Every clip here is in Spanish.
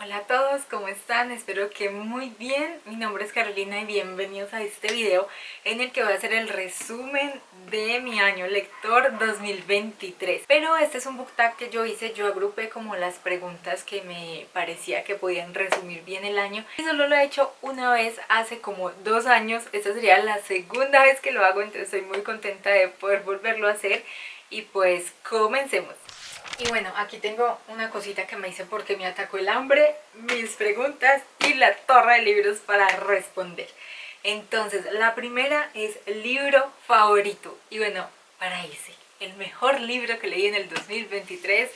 Hola a todos, ¿cómo están? Espero que muy bien. Mi nombre es Carolina y bienvenidos a este video en el que voy a hacer el resumen de mi año lector 2023. Pero este es un book tag que yo hice, yo agrupé como las preguntas que me parecía que podían resumir bien el año. Y solo lo he hecho una vez hace como 2 años, esta sería la segunda vez que lo hago, entonces estoy muy contenta de poder volverlo a hacer. Y pues comencemos. Y bueno, aquí tengo una cosita que me hice porque me atacó el hambre, mis preguntas y la torre de libros para responder. Entonces, la primera es libro favorito. Y bueno, para ese, el mejor libro que leí en el 2023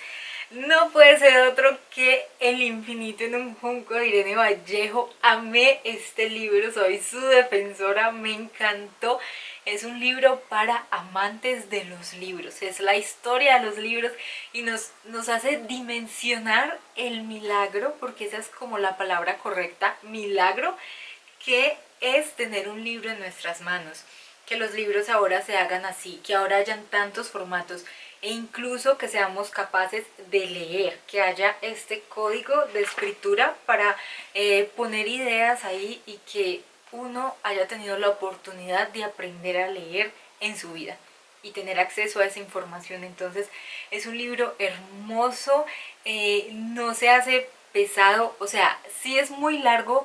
no puede ser otro que El infinito en un junco de Irene Vallejo. Amé este libro, soy su defensora, me encantó. Es un libro para amantes de los libros, es la historia de los libros y nos hace dimensionar el milagro, porque esa es como la palabra correcta, milagro, que es tener un libro en nuestras manos, que los libros ahora se hagan así, que ahora hayan tantos formatos e incluso que seamos capaces de leer, que haya este código de escritura para poner ideas ahí y que uno haya tenido la oportunidad de aprender a leer en su vida y tener acceso a esa información. Entonces es un libro hermoso, no se hace pesado, o sea, sí es muy largo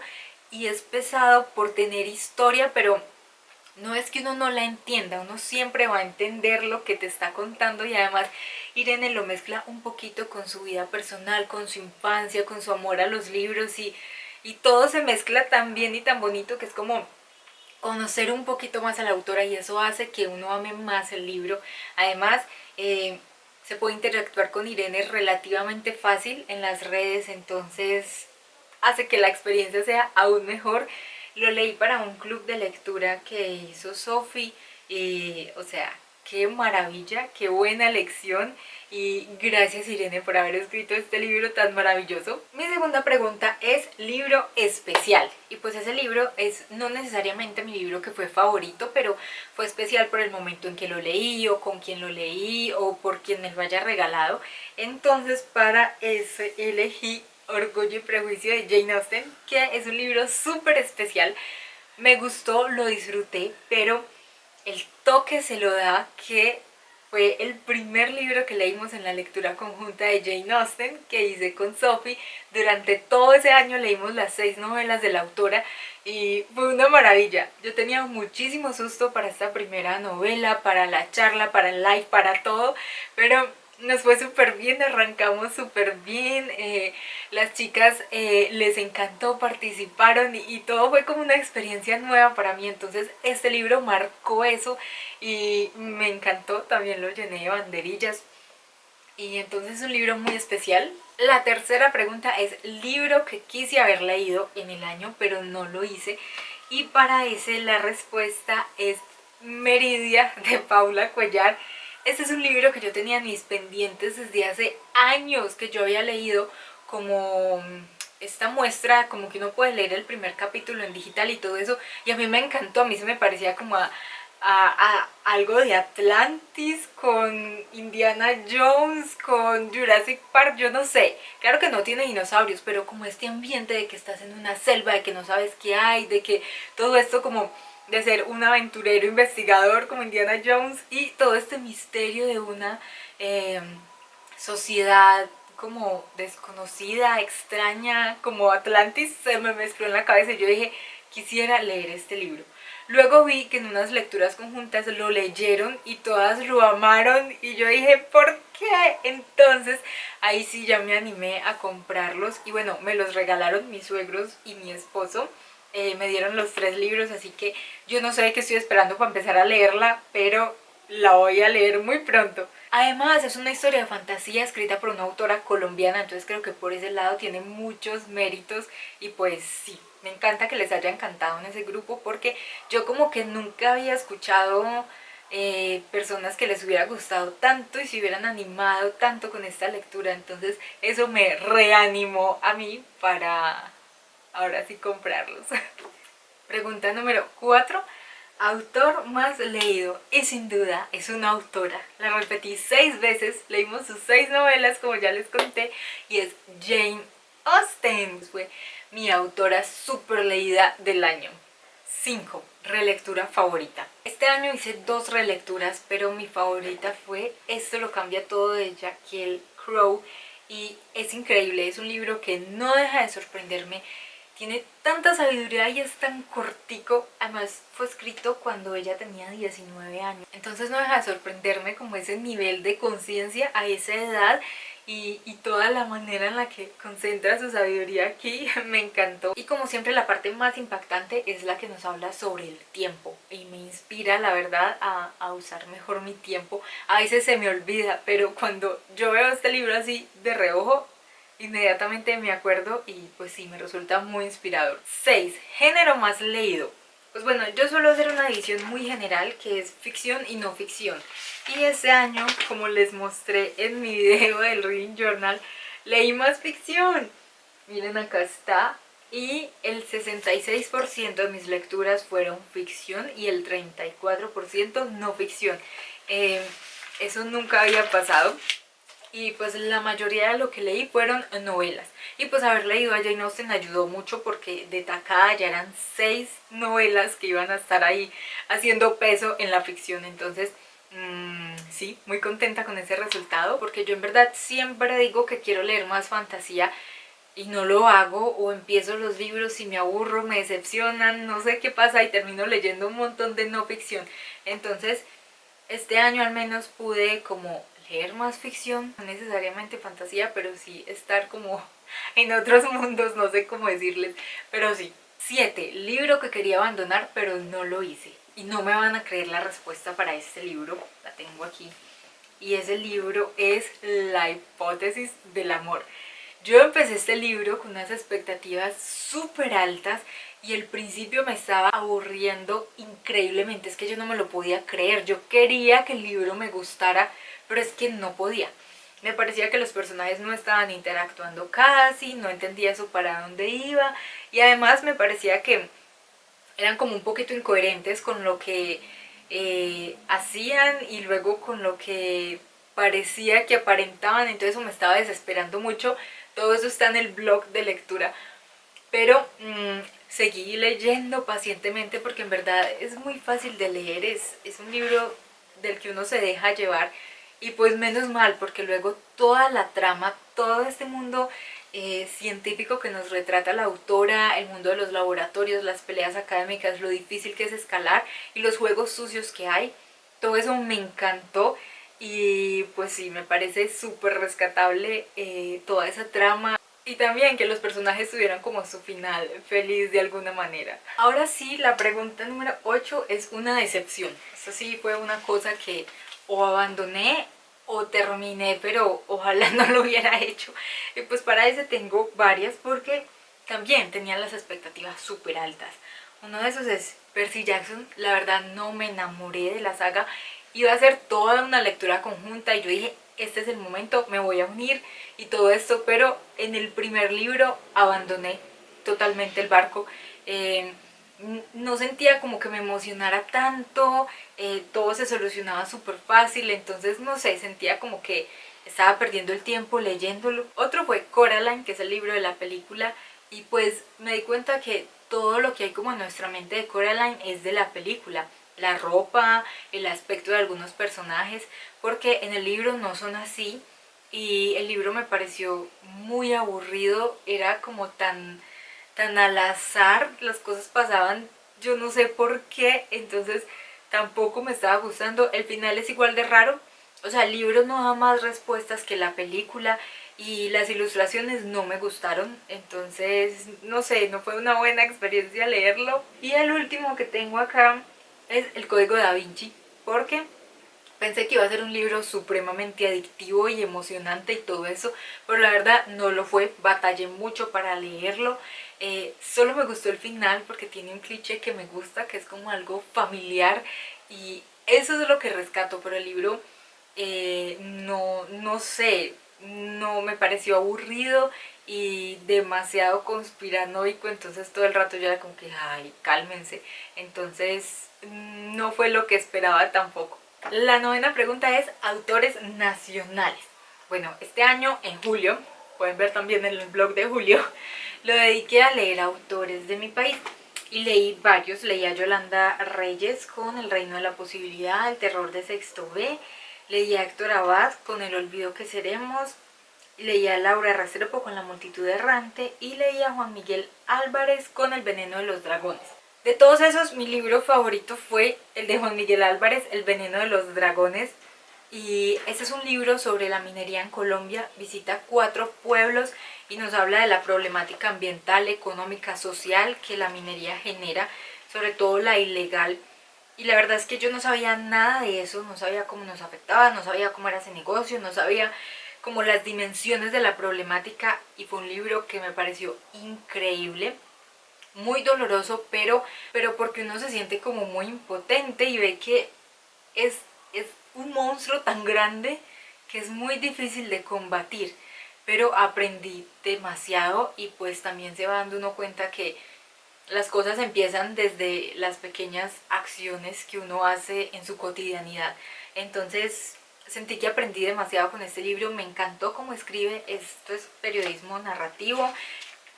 y es pesado por tener historia, pero no es que uno no la entienda, uno siempre va a entender lo que te está contando. Y además Irene lo mezcla un poquito con su vida personal, con su infancia, con su amor a los libros y todo se mezcla tan bien y tan bonito que es como conocer un poquito más a la autora y eso hace que uno ame más el libro. Además, se puede interactuar con Irene relativamente fácil en las redes, entonces hace que la experiencia sea aún mejor. Lo leí para un club de lectura que hizo Sophie y, o sea, qué maravilla, qué buena lección y gracias Irene por haber escrito este libro tan maravilloso. Mi segunda pregunta es libro especial y pues ese libro es no necesariamente mi libro que fue favorito, pero fue especial por el momento en que lo leí o con quien lo leí o por quien me lo haya regalado. Entonces para ese elegí Orgullo y Prejuicio de Jane Austen, que es un libro súper especial. Me gustó, lo disfruté, pero el toque se lo da que fue el primer libro que leímos en la lectura conjunta de Jane Austen que hice con Sophie. Durante todo ese año leímos las 6 novelas de la autora y fue una maravilla. Yo tenía muchísimo susto para esta primera novela, para la charla, para el live, para todo, pero nos fue súper bien, arrancamos súper bien, las chicas les encantó, participaron y todo fue como una experiencia nueva para mí. Entonces este libro marcó eso y me encantó, también lo llené de banderillas y entonces es un libro muy especial. La tercera pregunta es libro que quise haber leído en el año pero no lo hice y para ese la respuesta es Meridia de Paula Cuellar. Este es un libro que yo tenía en mis pendientes desde hace años, que yo había leído como esta muestra, como que uno puede leer el primer capítulo en digital y todo eso, y a mí me encantó, a mí se me parecía como a algo de Atlantis, con Indiana Jones, con Jurassic Park, yo no sé, claro que no tiene dinosaurios, pero como este ambiente de que estás en una selva, de que no sabes qué hay, de que todo esto como de ser un aventurero investigador como Indiana Jones y todo este misterio de una sociedad como desconocida, extraña, como Atlantis, se me mezcló en la cabeza y yo dije, quisiera leer este libro. Luego vi que en unas lecturas conjuntas lo leyeron y todas lo amaron y yo dije, ¿por qué? Entonces ahí sí ya me animé a comprarlos y bueno, me los regalaron mis suegros y mi esposo. Me dieron los 3 libros, así que yo no sé qué estoy esperando para empezar a leerla, pero la voy a leer muy pronto. Además es una historia de fantasía escrita por una autora colombiana, entonces creo que por ese lado tiene muchos méritos y pues sí, me encanta que les haya encantado en ese grupo porque yo como que nunca había escuchado personas que les hubiera gustado tanto y se hubieran animado tanto con esta lectura, entonces eso me reanimó a mí para ahora sí comprarlos. Pregunta número 4. Autor más leído y sin duda es una autora. La repetí 6 veces, leímos sus 6 novelas como ya les conté y es Jane Austen. Fue mi autora súper leída del año. 5. Relectura favorita. Este año hice 2 relecturas, pero mi favorita fue Esto lo cambia todo de Jackie Crow. Y es increíble, es un libro que no deja de sorprenderme. Tiene tanta sabiduría y es tan cortico. Además fue escrito cuando ella tenía 19 años. Entonces no deja de sorprenderme como ese nivel de conciencia a esa edad y toda la manera en la que concentra su sabiduría aquí me encantó. Y como siempre la parte más impactante es la que nos habla sobre el tiempo y me inspira la verdad a usar mejor mi tiempo. A veces se me olvida, pero cuando yo veo este libro así de reojo, inmediatamente me acuerdo y pues sí, me resulta muy inspirador. 6. Género más leído. Pues bueno, yo suelo hacer una división muy general que es ficción y no ficción. Y este año, como les mostré en mi video del Reading Journal, leí más ficción. Miren, acá está. Y el 66% de mis lecturas fueron ficción y el 34% no ficción. Eso nunca había pasado. Y pues la mayoría de lo que leí fueron novelas. Y pues haber leído a Jane Austen ayudó mucho porque de tacada ya eran 6 novelas que iban a estar ahí haciendo peso en la ficción. Entonces sí, muy contenta con ese resultado porque yo en verdad siempre digo que quiero leer más fantasía y no lo hago, o empiezo los libros y me aburro, me decepcionan, no sé qué pasa y termino leyendo un montón de no ficción. Entonces este año al menos pude como leer más ficción, no necesariamente fantasía, pero sí estar como en otros mundos, no sé cómo decirles, pero sí. 7. Libro que quería abandonar pero no lo hice. Y no me van a creer la respuesta para este libro, la tengo aquí. Y ese libro es La hipótesis del amor. Yo empecé este libro con unas expectativas súper altas y al principio me estaba aburriendo increíblemente, es que yo no me lo podía creer. Yo quería que el libro me gustara, pero es que no podía. Me parecía que los personajes no estaban interactuando casi, no entendía eso para dónde iba y además me parecía que eran como un poquito incoherentes con lo que hacían y luego con lo que parecía que aparentaban, entonces eso me estaba desesperando mucho. Todo eso está en el blog de lectura, pero seguí leyendo pacientemente porque en verdad es muy fácil de leer, es un libro del que uno se deja llevar y pues menos mal porque luego toda la trama, todo este mundo científico que nos retrata la autora, el mundo de los laboratorios, las peleas académicas, lo difícil que es escalar y los juegos sucios que hay, todo eso me encantó. Y pues sí, me parece súper rescatable toda esa trama. Y también que los personajes tuvieran como su final feliz de alguna manera. Ahora sí, la pregunta número 8 es una decepción. Eso sí fue una cosa que o abandoné o terminé, pero ojalá no lo hubiera hecho. Y pues para ese tengo varias porque también tenía las expectativas súper altas. Uno de esos es Percy Jackson. La verdad no me enamoré de la saga. Iba a ser toda una lectura conjunta y yo dije, este es el momento, me voy a unir y todo esto, pero en el primer libro abandoné totalmente el barco. No sentía como que me emocionara tanto, todo se solucionaba súper fácil, entonces no sé, sentía como que estaba perdiendo el tiempo leyéndolo. Otro fue Coraline, que es el libro de la película, y pues me di cuenta que todo lo que hay como en nuestra mente de Coraline es de la película. La ropa, el aspecto de algunos personajes, porque en el libro no son así y el libro me pareció muy aburrido, era como tan al azar, las cosas pasaban, yo no sé por qué, entonces tampoco me estaba gustando. El final es igual de raro, o sea, el libro no da más respuestas que la película y las ilustraciones no me gustaron, entonces no sé, no fue una buena experiencia leerlo. Y el último que tengo acá es El Código Da Vinci, porque pensé que iba a ser un libro supremamente adictivo y emocionante y todo eso, pero la verdad no lo fue, batallé mucho para leerlo. Solo me gustó el final porque tiene un cliché que me gusta, que es como algo familiar y eso es lo que rescato, pero el libro no sé, no me pareció aburrido y demasiado conspiranoico, entonces todo el rato yo era como que ay, cálmense, entonces no fue lo que esperaba tampoco. La novena pregunta es autores nacionales. Bueno, este año en julio pueden ver también en el blog de Julio, lo dediqué a leer autores de mi país. Y leí varios, leí a Yolanda Reyes con El reino de la posibilidad, El terror de sexto B, leí a Héctor Abad con El olvido que seremos, leí a Laura Restrepo con La multitud errante y leí a Juan Miguel Álvarez con El veneno de los dragones. De todos esos, mi libro favorito fue el de Juan Miguel Álvarez, El veneno de los dragones. Y este es un libro sobre la minería en Colombia, visita 4 pueblos y nos habla de la problemática ambiental, económica, social que la minería genera, sobre todo la ilegal. Y la verdad es que yo no sabía nada de eso, no sabía cómo nos afectaba, no sabía cómo era ese negocio, no sabía como las dimensiones de la problemática, y fue un libro que me pareció increíble, muy doloroso, pero porque uno se siente como muy impotente y ve que es un monstruo tan grande que es muy difícil de combatir, pero aprendí demasiado. Y pues también se va dando uno cuenta que las cosas empiezan desde las pequeñas acciones que uno hace en su cotidianidad. Entonces sentí que aprendí demasiado con este libro, me encantó cómo escribe, esto es periodismo narrativo,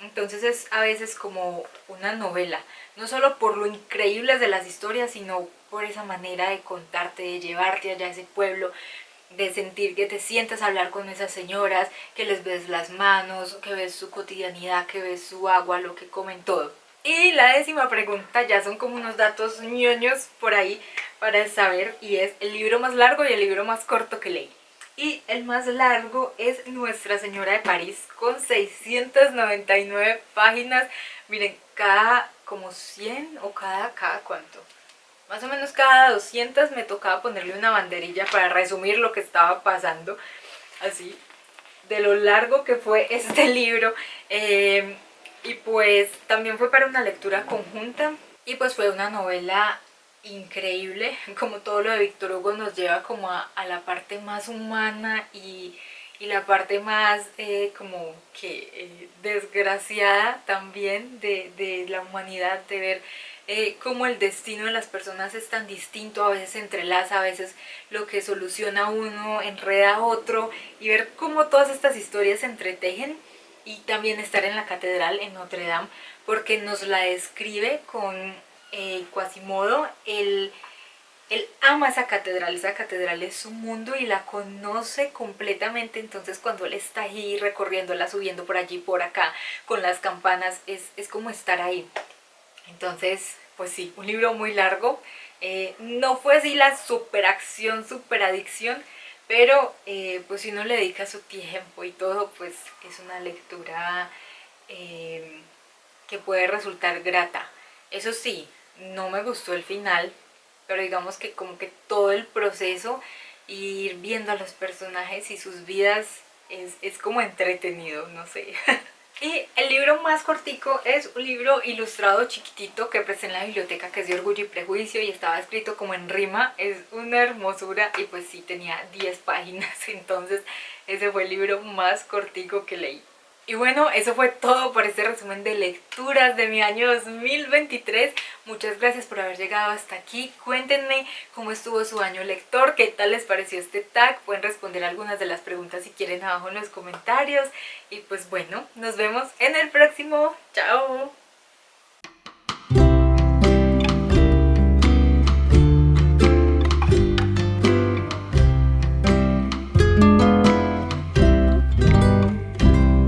entonces es a veces como una novela, no solo por lo increíbles de las historias, sino por esa manera de contarte, de llevarte allá a ese pueblo, de sentir que te sientas a hablar con esas señoras, que les ves las manos, que ves su cotidianidad, que ves su agua, lo que comen, todo. Y la 10ª pregunta ya son como unos datos ñoños por ahí para saber, y es el libro más largo y el libro más corto que leí. Y el más largo es Nuestra Señora de París con 699 páginas. Miren, cada como 100 o cada cuánto. Más o menos cada 200 me tocaba ponerle una banderilla para resumir lo que estaba pasando. Así, de lo largo que fue este libro. Y pues también fue para una lectura conjunta. Y pues fue una novela increíble, como todo lo de Víctor Hugo nos lleva como a la parte más humana y la parte más como que desgraciada también de la humanidad, de ver cómo el destino de las personas es tan distinto, a veces se entrelaza, a veces lo que soluciona uno enreda a otro, y ver cómo todas estas historias se entretejen. Y también estar en la catedral en Notre Dame, porque nos la describe con Quasimodo. Él ama esa catedral es su mundo y la conoce completamente. Entonces cuando él está ahí recorriéndola, subiendo por allí, por acá, con las campanas, es como estar ahí. Entonces, pues sí, un libro muy largo. No fue así la superacción, superadicción, pero pues si uno le dedica su tiempo y todo, pues es una lectura que puede resultar grata. Eso sí, no me gustó el final, pero digamos que como que todo el proceso, ir viendo a los personajes y sus vidas, es como entretenido, no sé. Y el libro más cortico es un libro ilustrado chiquitito que presté en la biblioteca, que es de Orgullo y Prejuicio, y estaba escrito como en rima. Es una hermosura, y pues sí, tenía 10 páginas, entonces ese fue el libro más cortico que leí. Y bueno, eso fue todo por este resumen de lecturas de mi año 2023. Muchas gracias por haber llegado hasta aquí. Cuéntenme cómo estuvo su año lector, qué tal les pareció este tag. Pueden responder algunas de las preguntas si quieren abajo en los comentarios. Y pues bueno, nos vemos en el próximo. ¡Chao!